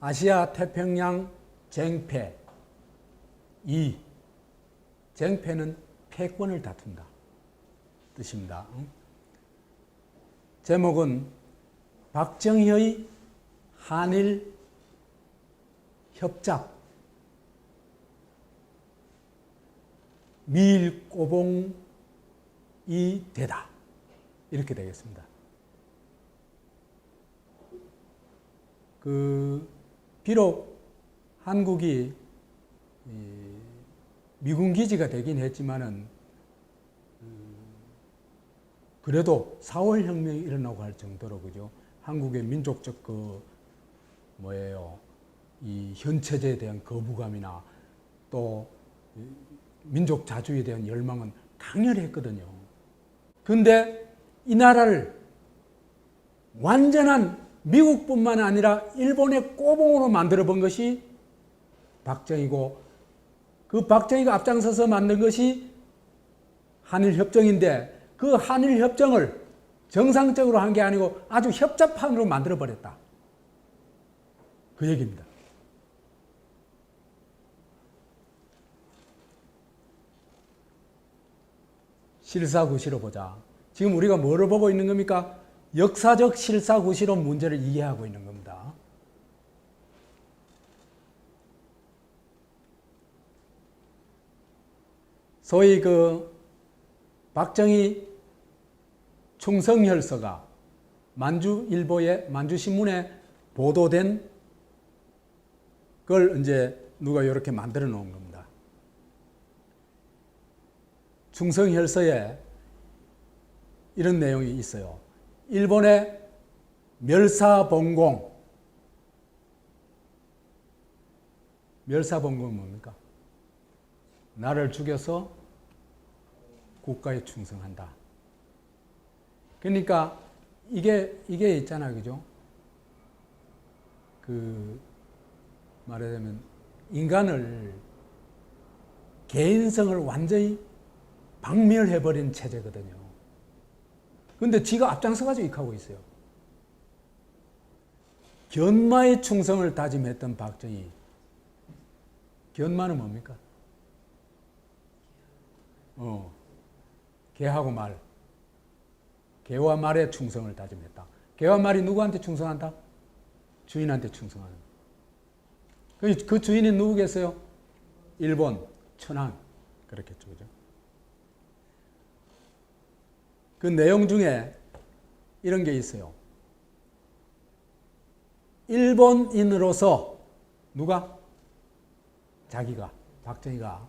아시아 태평양 쟁패 2. 쟁패는 패권을 다툰다 뜻입니다. 제목은 박정희의 한일 협작 미일 꼬봉이 되다 이렇게 되겠습니다. 비록 한국이 미군 기지가 되긴 했지만은 그래도 4월 혁명이 일어나고 할 정도로 그죠. 한국의 민족적 이 현체제에 대한 거부감이나 또 민족 자주에 대한 열망은 강렬했거든요. 그런데 이 나라를 완전한 미국뿐만 아니라 일본의 꼬봉으로 만들어 본 것이 박정희고 그 박정희가 앞장서서 만든 것이 한일협정인데 그 한일협정을 정상적으로 한 게 아니고 아주 협잡판으로 만들어 버렸다. 그 얘기입니다. 실사구시로 보자. 지금 우리가 뭐를 보고 있는 겁니까? 역사적 실사구시로 문제를 이해하고 있는 겁니다. 소위 박정희 충성혈서가 만주일보의 만주신문에 보도된 걸 이제 누가 이렇게 만들어 놓은 겁니다. 충성혈서에 이런 내용이 있어요. 일본의 멸사봉공. 멸사봉공은 뭡니까? 나를 죽여서 국가에 충성한다. 그러니까 이게 있잖아, 그죠? 말하자면 인간을 개인성을 완전히 박멸해버린 체제거든요. 그런데 지가 앞장서가지고 이렇게 있어요. 견마의 충성을 다짐했던 박정희. 견마는 뭡니까? 개하고 말. 개와 말에 충성을 다짐했다. 개와 말이 누구한테 충성한다? 주인한테 충성하는. 그 주인이 누구겠어요? 일본, 천황. 그렇겠죠, 그죠? 그 내용 중에 이런 게 있어요. 일본인으로서 누가? 자기가, 박정희가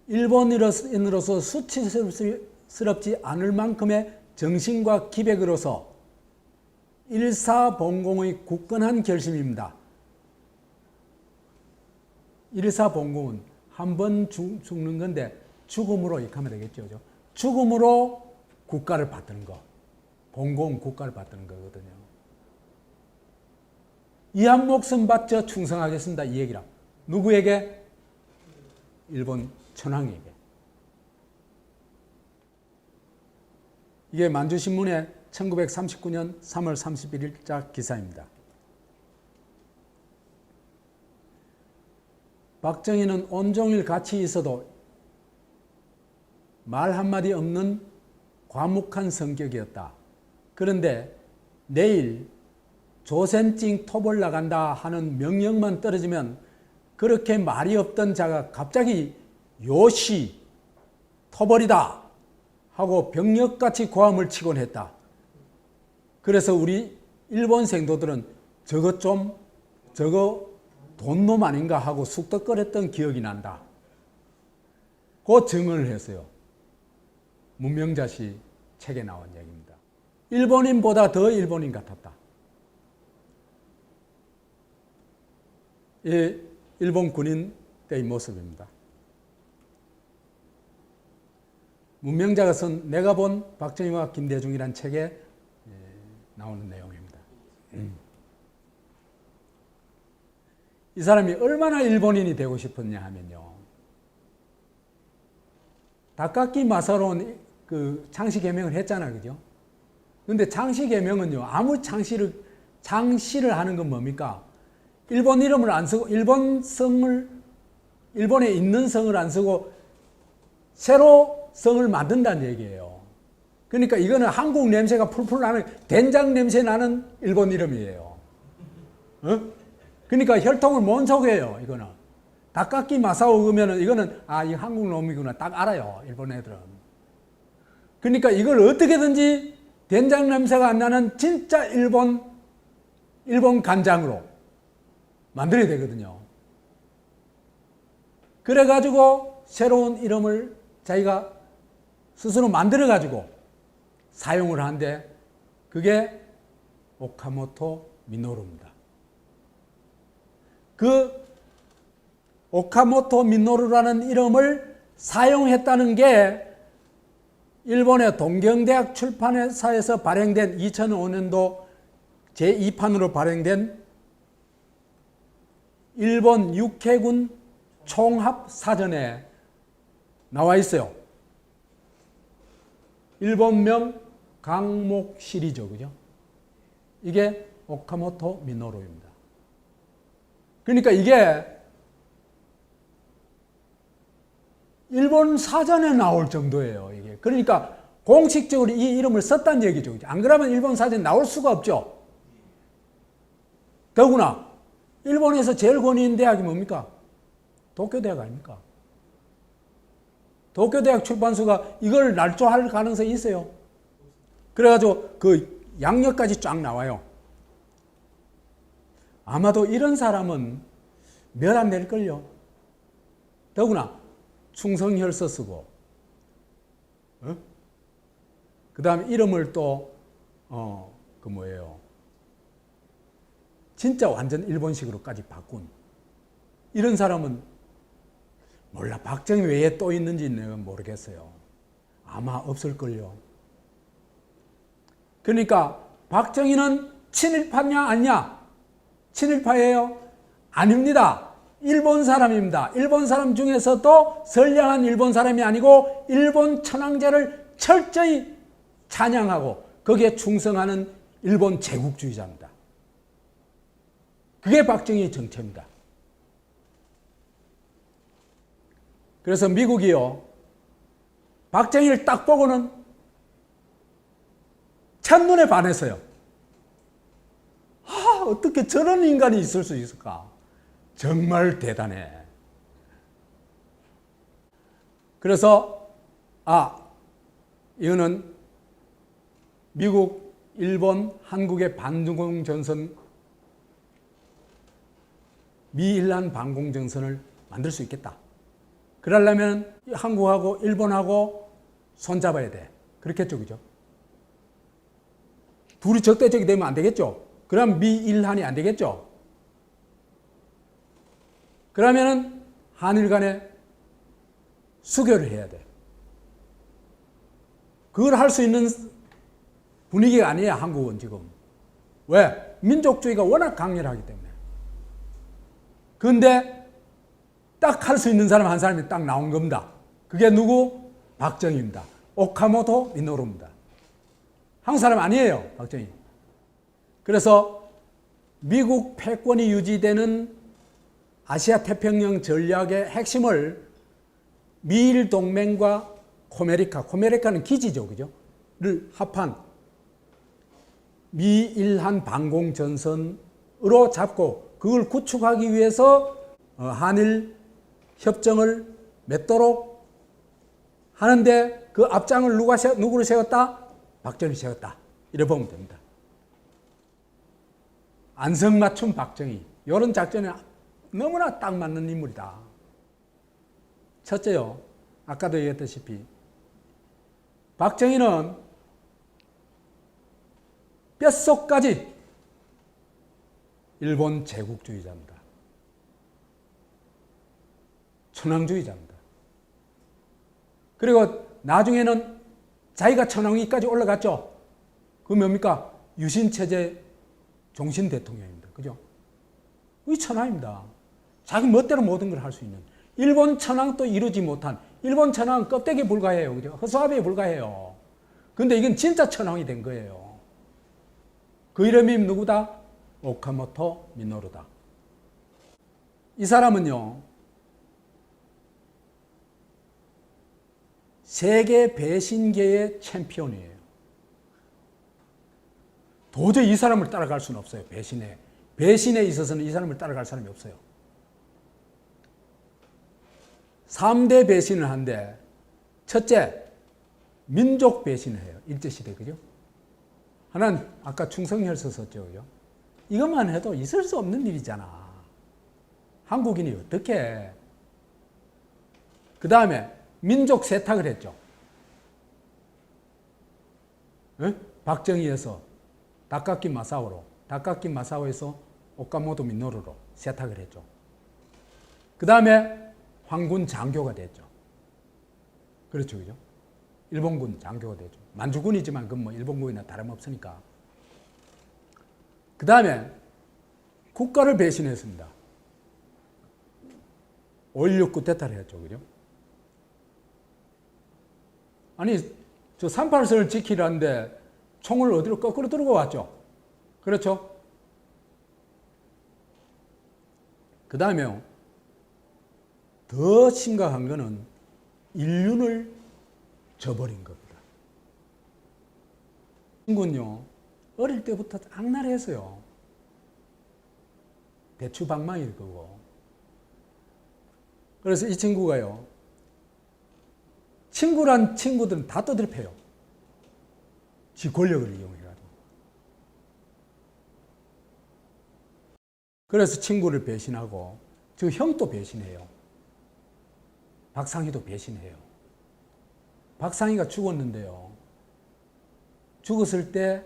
일본인으로서 수치스럽지 않을 만큼의 정신과 기백으로서 일사봉공의 굳건한 결심입니다. 일사봉공은 한 번 죽는 건데 죽음으로 이렇게 하면 되겠죠. 죽음으로 국가를 받드는 거. 봉공 국가를 받드는 거거든요. 이 한 목숨 바쳐 충성하겠습니다. 이 얘기라. 누구에게? 일본 천황에게. 이게 만주신문의 1939년 3월 31일자 기사입니다. 박정희는 온종일 같이 있어도 말 한마디 없는 과묵한 성격이었다. 그런데 내일 조센찡 토벌 나간다 하는 명령만 떨어지면 그렇게 말이 없던 자가 갑자기 요시 토벌이다 하고 병력같이 고함을 치곤 했다. 그래서 우리 일본 생도들은 저거 돈놈 아닌가 하고 쑥덕거렸던 기억이 난다. 그 증언을 했어요. 문명자시 책에 나온 얘기입니다. 일본인보다 더 일본인 같았다. 이 일본 군인 때의 모습입니다. 문명자가 쓴 내가 본 박정희와 김대중이라는 책에 나오는 내용입니다. 이 사람이 얼마나 일본인이 되고 싶었냐 하면요. 다카키 마사로는 장시 개명을 했잖아, 그죠? 근데 장시 개명은요, 아무 장시를 하는 건 뭡니까? 일본 이름을 안 쓰고 일본에 있는 성을 안 쓰고 새로 성을 만든다는 얘기예요. 그러니까 이거는 한국 냄새가 풀풀 나는 된장 냄새 나는 일본 이름이에요. 어? 그러니까 혈통을 못 속여요. 이거는 다카키 마사오 그러면은 이거는 이 한국 놈이구나 딱 알아요. 일본 애들은. 그러니까 이걸 어떻게든지 된장 냄새가 안 나는 진짜 일본 간장으로 만들어야 되거든요. 그래가지고 새로운 이름을 자기가 스스로 만들어가지고 사용을 하는데 그게 오카모토 미노루입니다. 그 오카모토 미노루라는 이름을 사용했다는 게 일본의 동경대학 출판사에서 발행된 2005년도 제2판으로 발행된 일본 육해군 총합사전에 나와 있어요. 일본명 강목 시리즈, 그죠? 이게 오카모토 미노루입니다. 그러니까 이게 일본 사전에 나올 정도예요, 이게. 그러니까 공식적으로 이 이름을 썼다는 얘기죠. 안 그러면 일본 사전에 나올 수가 없죠. 더구나 일본에서 제일 권위 있는 대학이 뭡니까? 도쿄대학 아닙니까? 도쿄대학 출판사가 이걸 날조할 가능성이 있어요. 그래가지고 그 양력까지 쫙 나와요. 아마도 이런 사람은 몇 안 될걸요. 더구나 충성혈서 쓰고, 그 다음에 이름을 또, 진짜 완전 일본식으로까지 바꾼. 이런 사람은 몰라. 박정희 외에 또 있는지는 모르겠어요. 아마 없을걸요. 그러니까 박정희는 친일파냐 아니냐? 친일파예요? 아닙니다. 일본 사람입니다. 일본 사람 중에서도 선량한 일본 사람이 아니고 일본 천황제를 철저히 찬양하고 거기에 충성하는 일본 제국주의자입니다. 그게 박정희의 정체입니다. 그래서 미국이요, 박정희를 딱 보고는 첫눈에 반했어요. 어떻게 저런 인간이 있을 수 있을까? 정말 대단해. 그래서 이거는 미국, 일본, 한국의 반공전선, 미일란 반공전선을 만들 수 있겠다. 그러려면 한국하고 일본하고 손잡아야 돼. 그렇겠죠, 그죠? 둘이 적대적이 되면 안 되겠죠? 그럼 미일한이 안 되겠죠? 그러면은 한일 간에 수교를 해야 돼. 그걸 할 수 있는 분위기가 아니에요, 한국은 지금. 왜? 민족주의가 워낙 강렬하기 때문에. 그런데 딱 할 수 있는 사람 한 사람이 딱 나온 겁니다. 그게 누구? 박정희입니다. 오카모토 미노루입니다. 한국 사람 아니에요, 박정희. 그래서 미국 패권이 유지되는 아시아 태평양 전략의 핵심을 미일 동맹과 코메리카는 기지죠, 그죠? 를 합한 미일한 반공전선으로 잡고 그걸 구축하기 위해서 한일 협정을 맺도록 하는데 그 앞장을 누구를 세웠다? 박정희 세웠다. 이래 보면 됩니다. 안성맞춤 박정희. 이런 작전에 너무나 딱 맞는 인물이다. 첫째요, 아까도 얘기했다시피 박정희는 뼛속까지 일본 제국주의자입니다. 천황주의자입니다. 그리고 나중에는 자기가 천황위까지 올라갔죠. 그 뭡니까? 유신체제 종신 대통령입니다. 그죠? 이 천황입니다. 자기 멋대로 모든 걸 할 수 있는. 일본 천황도 이루지 못한, 일본 천황은 껍데기에 불과해요. 그죠? 허수아비에 불과해요. 근데 이건 진짜 천황이 된 거예요. 그 이름이 누구다? 오카모토 미노루다. 이 사람은요, 세계 배신계의 챔피언이에요. 도저히 이 사람을 따라갈 수는 없어요. 배신에 있어서는 이 사람을 따라갈 사람이 없어요. 3대 배신을 한데, 첫째, 민족 배신을 해요. 일제시대, 그죠? 하나는 아까 충성혈서 썼죠, 그죠? 이것만 해도 있을 수 없는 일이잖아. 한국인이 어떻게. 그 다음에 민족 세탁을 했죠. 박정희에서 다카키 마사오에서 오카모토 미노루로 세탁을 했죠. 그 다음에 황군 장교가 됐죠. 그렇죠, 그죠? 일본군 장교가 되죠. 만주군이지만 그건 뭐 일본군이나 다름없으니까. 그 다음에 국가를 배신했습니다. 5.16 쿠데타를 했죠, 그죠? 아니, 저 38선을 지키라는데 총을 어디로 거꾸로 들고 왔죠. 그렇죠? 그 다음에요. 더 심각한 거는 인륜을 저버린 겁니다. 친구는요, 어릴 때부터 악랄했어요. 대추방망이일 거고. 그래서 이 친구가요, 친구란 친구들은 다 떠들패요. 지 권력을 이용해가지고. 그래서 친구를 배신하고, 저 형도 배신해요. 박상희도 배신해요. 박상희가 죽었는데요. 죽었을 때,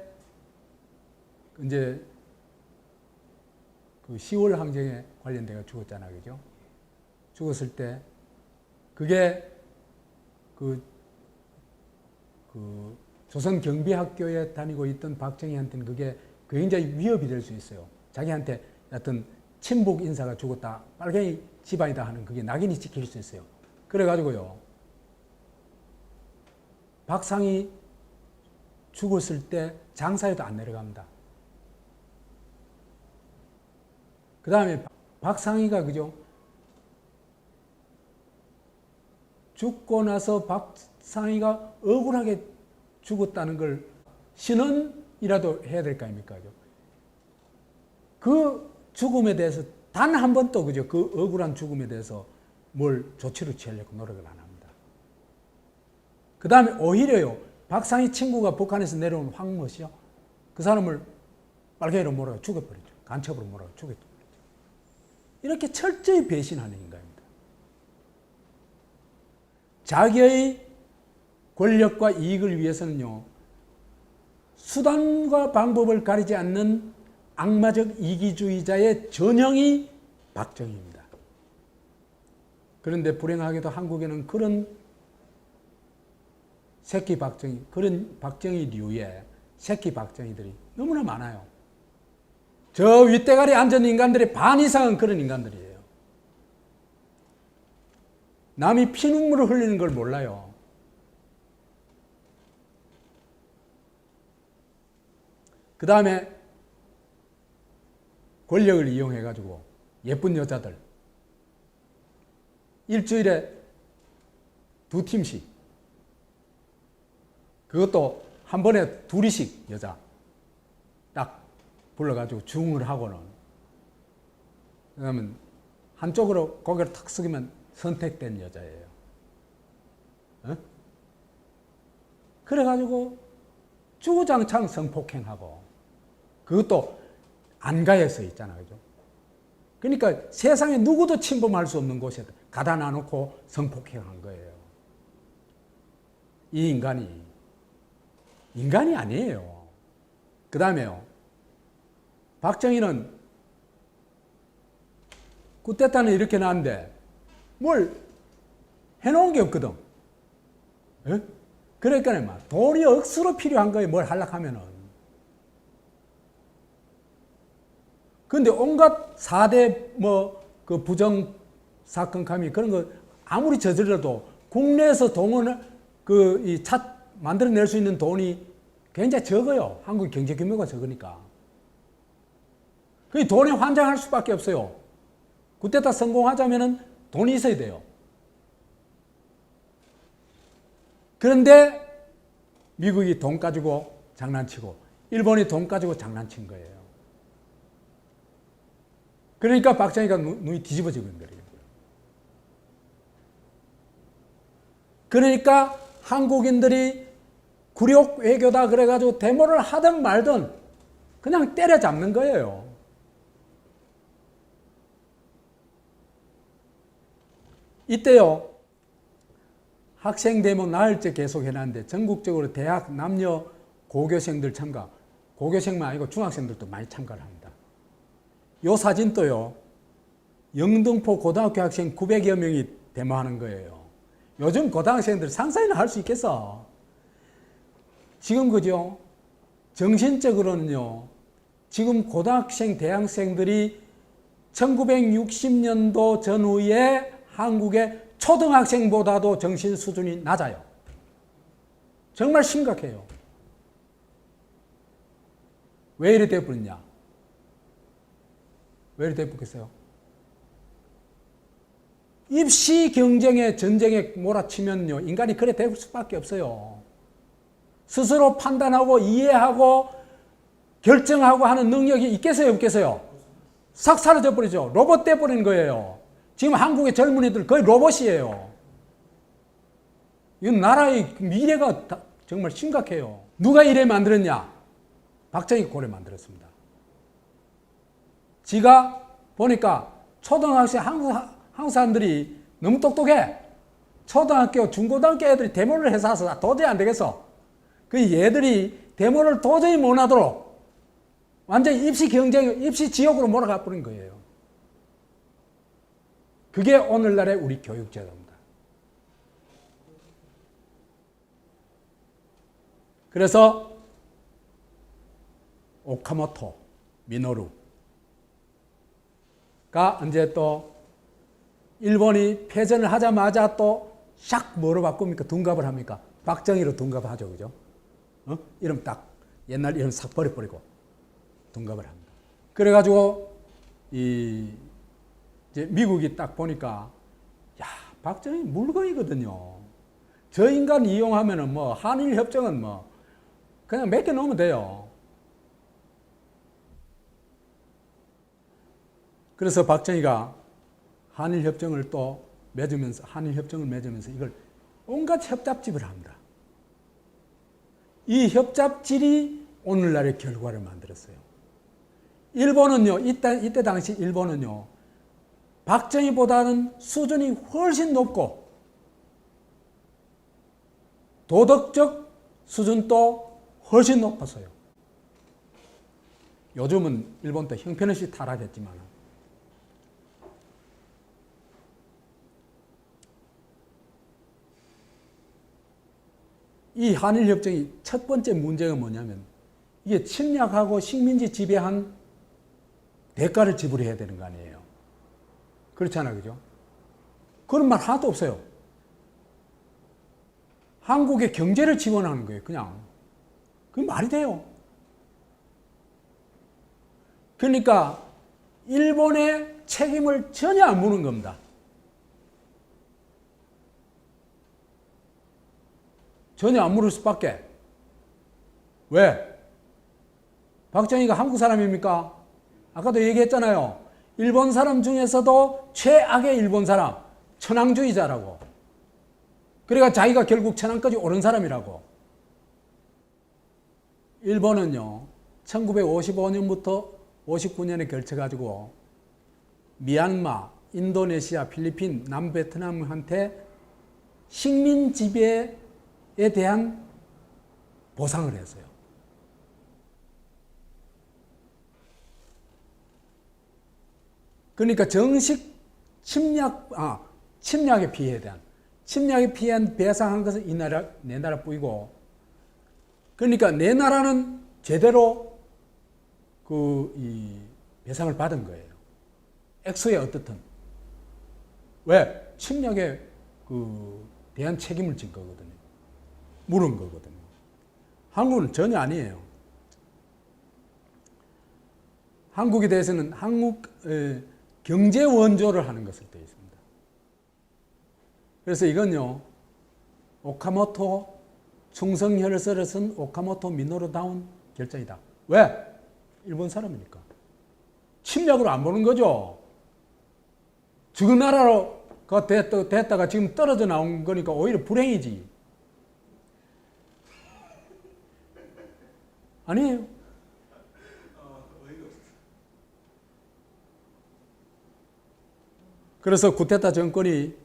이제, 그 10월 항쟁에 관련돼가 죽었잖아요. 그죠? 죽었을 때, 그게 그 조선경비학교에 다니고 있던 박정희한테는 그게 굉장히 위협이 될 수 있어요. 자기한테 어떤 친북 인사가 죽었다, 빨갱이 집안이다 하는 그게 낙인이 찍힐 수 있어요. 그래가지고요, 박상희 죽었을 때 장사에도 안 내려갑니다. 그 다음에 박상희가 그죠? 죽고 나서 박상희가 억울하게 죽었다는 걸 신원이라도 해야 될 거 아닙니까? 그 죽음에 대해서 단 한 번도 그죠? 그 억울한 죽음에 대해서 뭘 조치를 취하려고 노력을 안 합니다. 그 다음에 오히려요, 박상희 친구가 북한에서 내려온 황모씨요, 그 사람을 빨갱이로 몰아가 죽여버리죠. 간첩으로 몰아가 죽여버리죠. 이렇게 철저히 배신하는 인간입니다. 자기의 권력과 이익을 위해서는요, 수단과 방법을 가리지 않는 악마적 이기주의자의 전형이 박정희입니다. 그런데 불행하게도 한국에는 그런 새끼 박정희, 그런 박정희류의 새끼 박정희들이 너무나 많아요. 저 윗대가리 앉은 인간들의 반 이상은 그런 인간들이에요. 남이 피눈물을 흘리는 걸 몰라요. 그 다음에 권력을 이용해가지고 예쁜 여자들 일주일에 2팀씩, 그것도 한 번에 둘이씩 여자 딱 불러가지고 중을 하고는, 그러면 한쪽으로 고개를 탁 숙이면 선택된 여자예요. 그래가지고 주구장창 성폭행하고, 그것도 안가에 서 있잖아, 그죠? 그러니까 세상에 누구도 침범할 수 없는 곳에 가다 놔놓고 성폭행한 거예요. 이 인간이 아니에요. 그 다음에요, 박정희는 쿠데타는 이렇게 나왔는데 뭘 해놓은 게 없거든. 그러니까 막 돈이 억수로 필요한 거예요. 뭘 하려고 하면은. 근데 온갖 4대 그 부정 사건 감이 그런 거 아무리 저질러도 국내에서 돈을 만들어낼 수 있는 돈이 굉장히 적어요. 한국 경제 규모가 적으니까. 그 돈에 환장할 수밖에 없어요. 쿠데타 성공하자면은 돈이 있어야 돼요. 그런데 미국이 돈 가지고 장난치고 일본이 돈 가지고 장난친 거예요. 그러니까 박정희가 눈이 뒤집어지고 있는 거예요. 그러니까 한국인들이 굴욕 외교다 그래가지고 데모를 하든 말든 그냥 때려잡는 거예요. 이때요, 학생 데모 나흘째 계속 해놨는데 전국적으로 대학 남녀 고교생들 참가, 고교생만 아니고 중학생들도 많이 참가를 합니다. 요 사진도요, 영등포 고등학교 학생 900여 명이 데모하는 거예요. 요즘 고등학생들 상상이나 할 수 있겠어? 지금 그죠? 정신적으로는요, 지금 고등학생, 대학생들이 1960년도 전후에 한국의 초등학생보다도 정신 수준이 낮아요. 정말 심각해요. 왜 이래 돼버렸냐? 왜 이래 돼버렸겠어요? 입시 경쟁에 전쟁에 몰아치면요, 인간이 그래 될 수밖에 없어요. 스스로 판단하고 이해하고 결정하고 하는 능력이 있겠어요, 없겠어요? 싹 사라져 버리죠. 로봇 돼버린 거예요. 지금 한국의 젊은이들 거의 로봇이에요. 이 나라의 미래가 정말 심각해요. 누가 이래 만들었냐? 박정희가 고래 만들었습니다. 지가 보니까 초등학생 한국 사람들이 너무 똑똑해. 초등학교, 중고등학교 애들이 데모를 해서 도저히 안 되겠어. 그 얘들이 데모를 도저히 못 하도록 완전히 입시 경쟁, 입시 지옥으로 몰아가 버린 거예요. 그게 오늘날의 우리 교육제도입니다. 그래서 오카모토, 미노루가 이제 또 일본이 패전을 하자마자 또 샥 뭐로 바꿉니까? 둔갑을 합니까? 박정희로 둔갑하죠, 그죠? 이름 딱 옛날 이름 싹 버려버리고 둔갑을 합니다. 그래가지고 이제 미국이 딱 보니까 야, 박정희 물건이거든요. 저 인간 이용하면은 뭐 한일 협정은 뭐 그냥 맡겨 놓으면 돼요. 그래서 박정희가 한일 협정을 또 맺으면서 이걸 온갖 협잡집을 합니다. 이 협잡질이 오늘날의 결과를 만들었어요. 일본은요, 이때 당시 일본은요, 박정희보다는 수준이 훨씬 높고 도덕적 수준도 훨씬 높았어요. 요즘은 일본도 형편없이 타락했지만 이 한일협정이 첫 번째 문제가 뭐냐면 이게 침략하고 식민지 지배한 대가를 지불해야 되는 거 아니에요. 그렇잖아요, 그죠? 그런 말 하나도 없어요. 한국의 경제를 지원하는 거예요, 그냥. 그게 말이 돼요. 그러니까 일본의 책임을 전혀 안 묻는 겁니다. 전혀 안 물을 수밖에. 왜? 박정희가 한국 사람입니까? 아까도 얘기했잖아요. 일본 사람 중에서도 최악의 일본 사람, 천황주의자라고. 그러니까 자기가 결국 천황까지 오른 사람이라고. 일본은요, 1955년부터 59년에 걸쳐가지고 미얀마, 인도네시아, 필리핀, 남베트남한테 식민 지배에 대한 보상을 했어요. 그러니까 정식 침략의 피해에 대한, 침략의 피해한 배상한 것은 내 나라 뿌이고, 그러니까 내 나라는 제대로 이 배상을 받은 거예요. 액수에 어떻든. 왜? 침략에 대한 책임을 진 거거든요. 물은 거거든요. 한국은 전혀 아니에요. 한국에 대해서는 경제 원조를 하는 것으로 되어 있습니다. 그래서 이건요, 오카모토 충성혈서를 쓴 오카모토 미노루다운 결정이다. 왜? 일본 사람이니까. 침략으로 안 보는 거죠. 죽은 나라로 됐다가 지금 떨어져 나온 거니까 오히려 불행이지. 아니에요. 그래서 쿠데타 정권이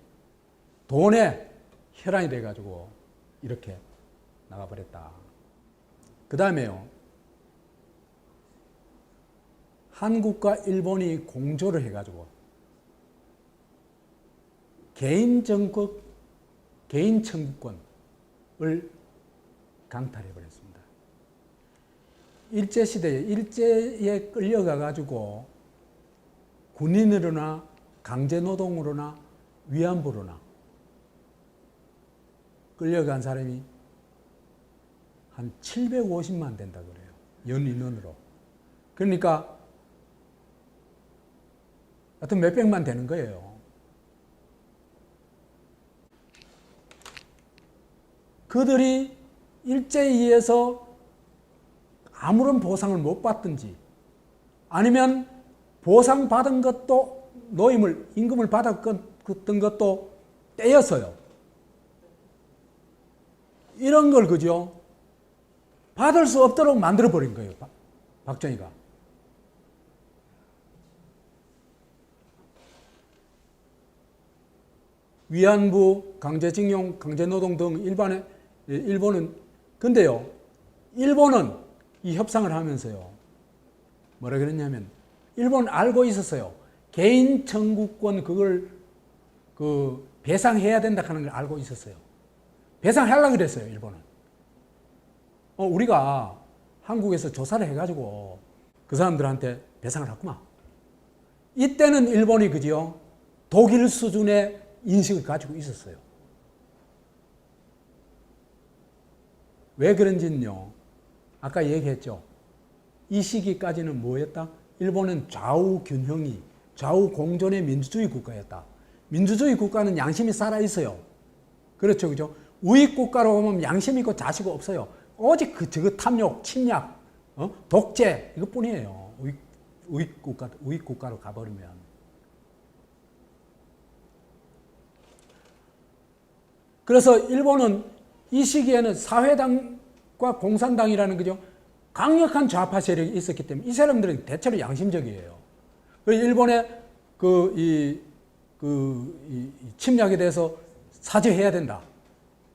돈에 혈안이 돼가지고 이렇게 나가버렸다. 그 다음에요. 한국과 일본이 공조를 해가지고 개인 청구권을 강탈해버렸습니다. 일제시대에 일제에 끌려가가지고 군인으로나 강제노동으로나 위안부로나 끌려간 사람이 한 750만 된다 그래요. 연인원으로. 그러니까 하여튼 몇백만 되는 거예요. 그들이 일제에 의해서 아무런 보상을 못 받든지 아니면 보상받은 것도 임금을 받았던 것도 떼였어요. 이런 걸 그죠? 받을 수 없도록 만들어버린 거예요. 박정희가. 위안부, 강제징용, 강제노동 등 일본은 근데요. 일본은 이 협상을 하면서요. 뭐라 그랬냐면 일본은 알고 있었어요. 개인 청구권 그걸 배상해야 된다 하는 걸 알고 있었어요. 배상하려고 그랬어요, 일본은. 우리가 한국에서 조사를 해가지고 그 사람들한테 배상을 했구만. 이때는 일본이 그죠? 독일 수준의 인식을 가지고 있었어요. 왜 그런지는요, 아까 얘기했죠. 이 시기까지는 뭐였다? 일본은 좌우균형이, 좌우공존의 민주주의 국가였다. 민주주의 국가는 양심이 살아있어요. 그렇죠, 그죠? 우익국가로 보면 양심 있고 자식 없어요. 오직 저거 탐욕, 침략, 독재, 이것뿐이에요. 우익국가로 가버리면. 그래서 일본은 이 시기에는 사회당과 공산당이라는 거죠. 강력한 좌파 세력이 있었기 때문에 이 사람들은 대체로 양심적이에요. 일본의 침략에 대해서 사죄해야 된다.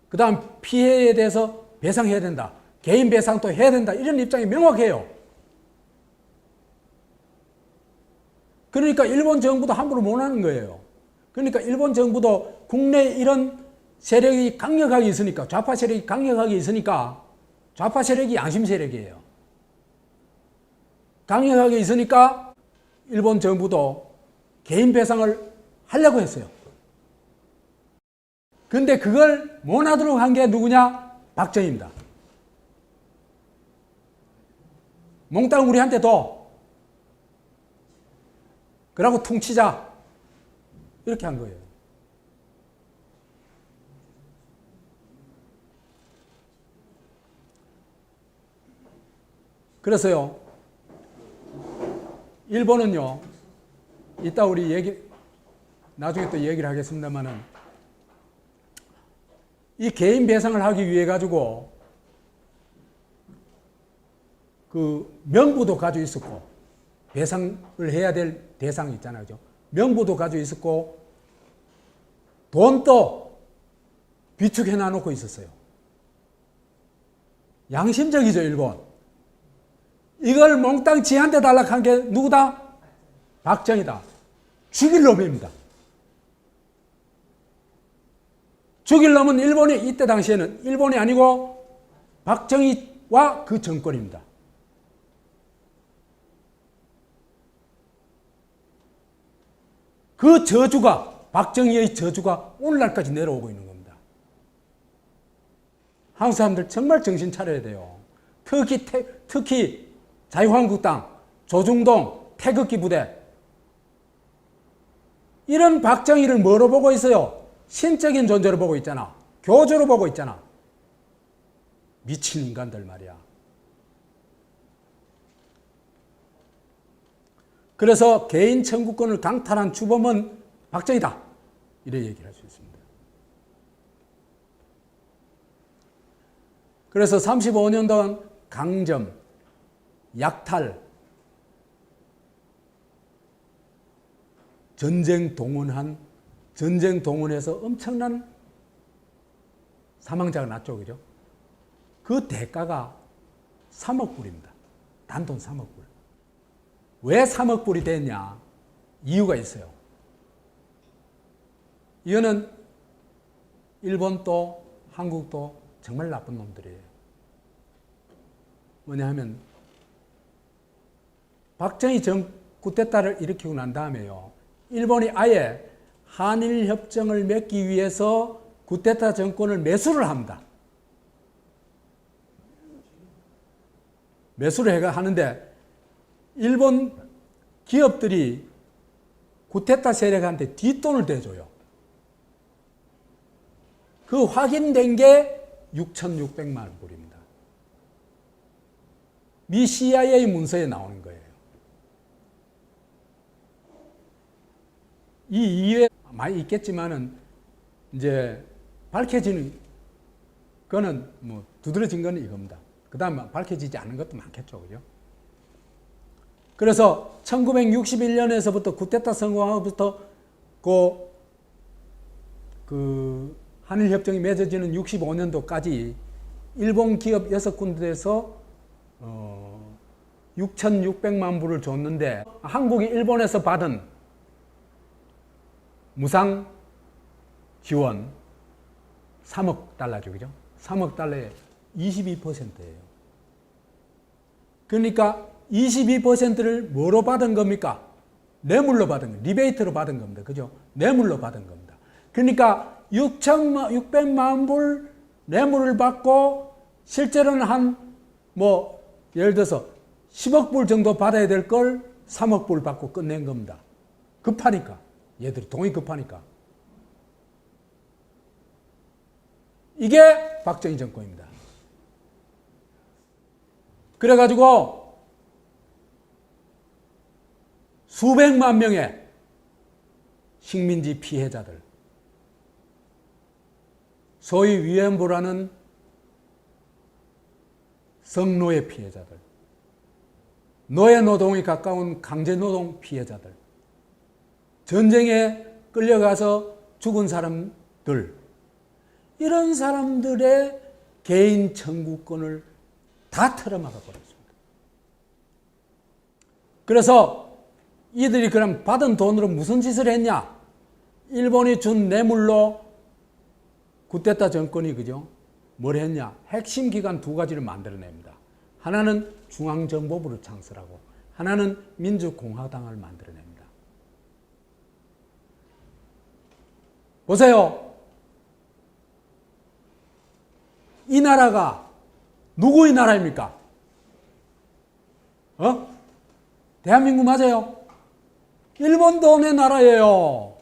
그 다음 피해에 대해서 배상해야 된다. 개인 배상도 해야 된다. 이런 입장이 명확해요. 그러니까 일본 정부도 함부로 못 하는 거예요. 그러니까 일본 정부도 국내에 이런 세력이 강력하게 있으니까, 좌파 세력이 강력하게 있으니까, 좌파 세력이 양심 세력이에요. 강력하게 있으니까 일본 정부도 개인 배상을 하려고 했어요. 근데 그걸 못하도록 한 게 누구냐? 박정희입니다. 몽땅 우리한테 둬. 그러고 퉁치자. 이렇게 한 거예요. 그래서요, 일본은요, 이따 우리 나중에 또 얘기를 하겠습니다만은, 이 개인 배상을 하기 위해 가지고, 명부도 가지고 있었고, 배상을 해야 될 대상이 있잖아요. 그죠? 명부도 가지고 있었고, 돈도 비축해 놔놓고 있었어요. 양심적이죠, 일본. 이걸 몽땅 지한테 달라한 게 누구다? 박정희다. 죽일 놈입니다. 죽일 놈은 일본이 이때 당시에는 일본이 아니고 박정희와 그 정권입니다. 그 저주가, 박정희의 저주가 오늘날까지 내려오고 있는 겁니다. 한국 사람들 정말 정신 차려야 돼요. 특히 자유한국당, 조중동, 태극기 부대, 이런 박정희를 뭐로 보고 있어요? 신적인 존재로 보고 있잖아. 교주로 보고 있잖아. 미친 인간들 말이야. 그래서 개인 청구권을 강탈한 주범은 박정희다. 이래 얘기를 할 수 있습니다. 그래서 35년 동안 강점, 약탈, 전쟁 동원해서 엄청난 사망자가 났죠. 그죠? 그 대가가 3억 불입니다. 단돈 3억 불. 왜 3억 불이 됐냐? 이유가 있어요. 이거는 일본도 한국도 정말 나쁜 놈들이에요. 뭐냐 하면 박정희 쿠데타를 일으키고 난 다음에요. 일본이 아예 한일 협정을 맺기 위해서 쿠데타 정권을 매수를 합니다. 매수를 하는데 일본 기업들이 쿠데타 세력한테 뒷돈을 대줘요. 그 확인된 게 6,600만 불입니다. 미 CIA 문서에 나오는 거예요. 이 이외에 많이 있겠지만은 이제 밝혀지는 거는 뭐 두드러진 거는 이겁니다. 그 다음에 밝혀지지 않은 것도 많겠죠. 그죠? 그래서 1961년에서부터 쿠데타 성공하고부터 그 한일협정이 맺어지는 65년도까지 일본 기업 6군데에서 6,600만 불을 줬는데 한국이 일본에서 받은 무상 지원 3억 달러죠. 그죠? 3억 달러의 22%예요. 그러니까 22%를 뭐로 받은 겁니까? 뇌물로 받은 겁니다. 리베이트로 받은 겁니다. 그죠? 뇌물로 받은 겁니다. 그러니까 600만 불 뇌물을 받고 실제로는 예를 들어서 10억 불 정도 받아야 될 걸 3억 불 받고 끝낸 겁니다. 급하니까. 얘들이 돈이 급하니까. 이게 박정희 정권입니다. 그래가지고 수백만 명의 식민지 피해자들, 소위 위안부라는 성노예 피해자들, 노예노동에 가까운 강제노동 피해자들, 전쟁에 끌려가서 죽은 사람들, 이런 사람들의 개인 청구권을 다 털어막아 버렸습니다. 그래서 이들이 그럼 받은 돈으로 무슨 짓을 했냐? 일본이 준 뇌물로 쿠데타 정권이 그죠? 뭘 했냐? 핵심 기관 두 가지를 만들어냅니다. 하나는 중앙정보부를 창설하고 하나는 민주공화당을 만들어냅니다. 보세요. 이 나라가 누구의 나라입니까? 대한민국 맞아요? 일본 돈의 나라예요.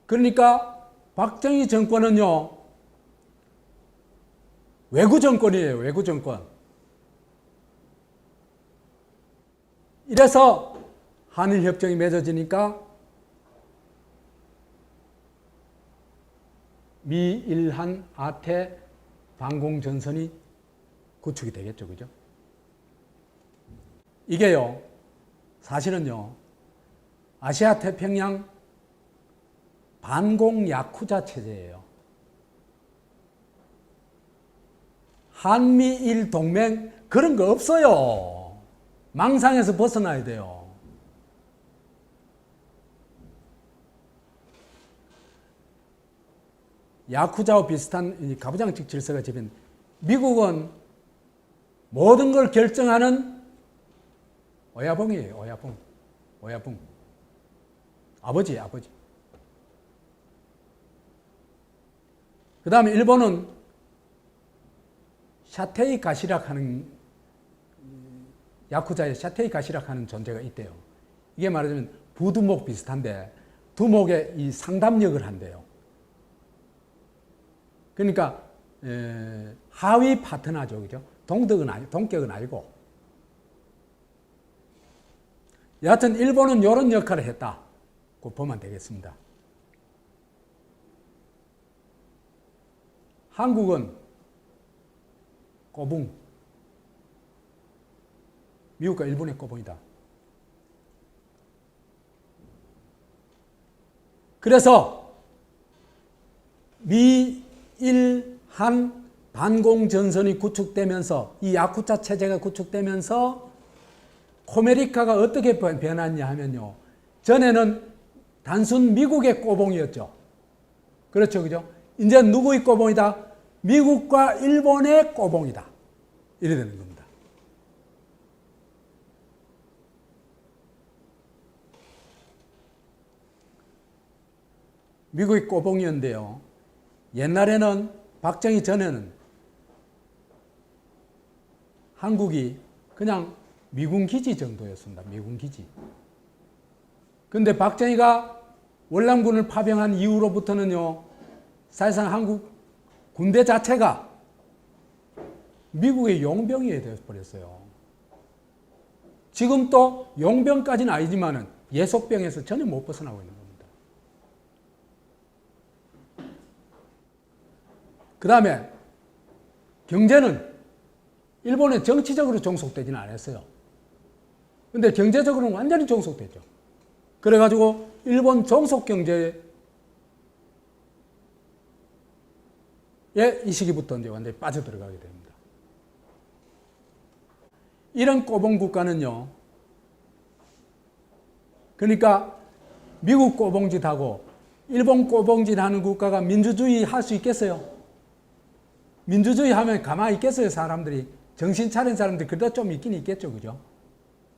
그러니까 박정희 정권은요, 외구 정권이에요. 외구 정권. 이래서 한일협정이 맺어지니까 미일한 아태 방공전선이 구축이 되겠죠. 그죠? 이게요, 사실은요, 아시아 태평양 반공 야쿠자 체제예요. 한미일 동맹 그런 거 없어요. 망상에서 벗어나야 돼요. 야쿠자와 비슷한 가부장적 질서가 집인 미국은 모든 걸 결정하는 오야붕이에요. 오야붕. 아버지. 그 다음에 일본은 샤테이 가시락 하는 야쿠자의 샤테이카 시락하는 존재가 있대요. 이게 말하자면 부두목 비슷한데 두목의 이 상담력을 한대요. 그러니까 하위 파트너죠, 그죠? 동격은 아니고. 여하튼 일본은 이런 역할을 했다. 그 보면 되겠습니다. 한국은 꼬붕, 미국과 일본의 꼬붕이다. 그래서 미일한 반공전선이 구축되면서 이 야쿠자 체제가 구축되면서 코메리카가 어떻게 변했냐 하면요. 전에는 단순 미국의 꼬봉이었죠. 그렇죠, 그죠? 이제 누구의 꼬봉이다? 미국과 일본의 꼬봉이다. 이래 되는 겁니다. 미국의 꼬봉이었는데요. 옛날에는 박정희 전에는 한국이 그냥 미군 기지 정도였습니다. 미군 기지. 근데 박정희가 월남군을 파병한 이후로부터는요, 사실상 한국 군대 자체가 미국의 용병이 되어버렸어요. 지금 또 용병까지는 아니지만은 예속병에서 전혀 못 벗어나고 있는 겁니다. 그 다음에 경제는 일본에 정치적으로 종속되지는 않았어요. 근데 경제적으로는 완전히 종속됐죠. 그래가지고 일본 종속 경제에 이 시기부터 이제 완전히 빠져들어가게 됩니다. 이런 꼬봉 국가는요, 그러니까 미국 꼬봉짓하고 일본 꼬봉짓 하는 국가가 민주주의 할 수 있겠어요? 민주주의 하면 가만히 있겠어요? 사람들이 정신 차린 사람들이 그래도 좀 있긴 있겠죠, 그죠?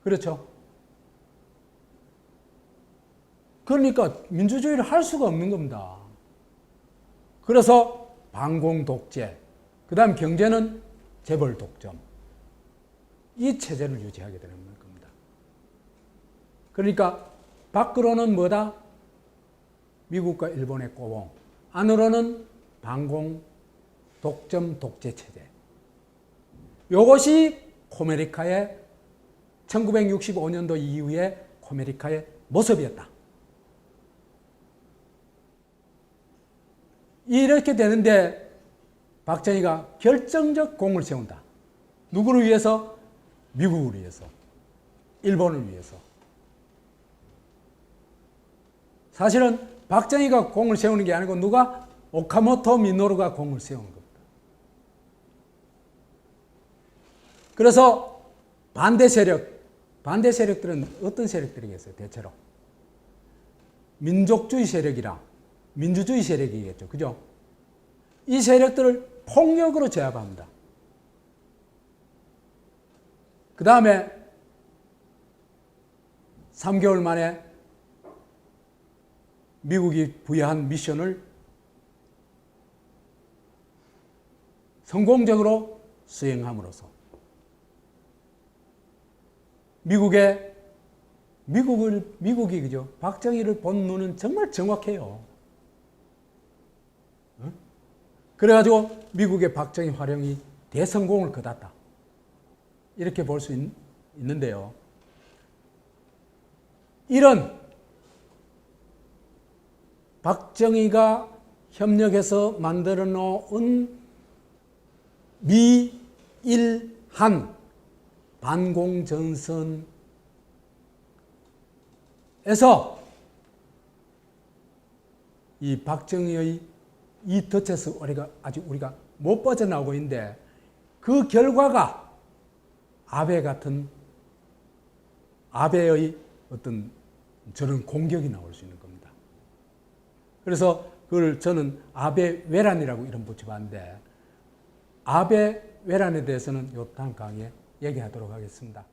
그렇죠? 그러니까 민주주의를 할 수가 없는 겁니다. 그래서 반공 독재, 그 다음 경제는 재벌 독점, 이 체제를 유지하게 되는 겁니다. 그러니까 밖으로는 뭐다? 미국과 일본의 꼬봉, 안으로는 반공 독점 독재 체제. 이것이 코메리카의 1965년도 이후에 코메리카의 모습이었다. 이렇게 되는데 박정희가 결정적 공을 세운다. 누구를 위해서? 미국을 위해서, 일본을 위해서. 사실은 박정희가 공을 세우는 게 아니고 누가? 오카모토 미노루가 공을 세운 겁니다. 그래서 반대 세력들은 어떤 세력들이겠어요? 대체로 민족주의 세력이랑 민주주의 세력이겠죠. 그죠? 이 세력들을 폭력으로 제압합니다. 그 다음에 3개월 만에 미국이 부여한 미션을 성공적으로 수행함으로써 미국이 그죠? 박정희를 본 눈은 정말 정확해요. 그래가지고 미국의 박정희 활용이 대성공을 거뒀다. 이렇게 볼 수 있는데요. 이런 박정희가 협력해서 만들어 놓은 미일한 반공전선에서 이 박정희의 이 덫에서 아직 우리가 못 빠져나오고 있는데 그 결과가 아베의 어떤 저런 공격이 나올 수 있는 겁니다. 그래서 그걸 저는 아베 외란이라고 이름 붙여봤는데 아베 외란에 대해서는 요 다음 강의에 얘기하도록 하겠습니다.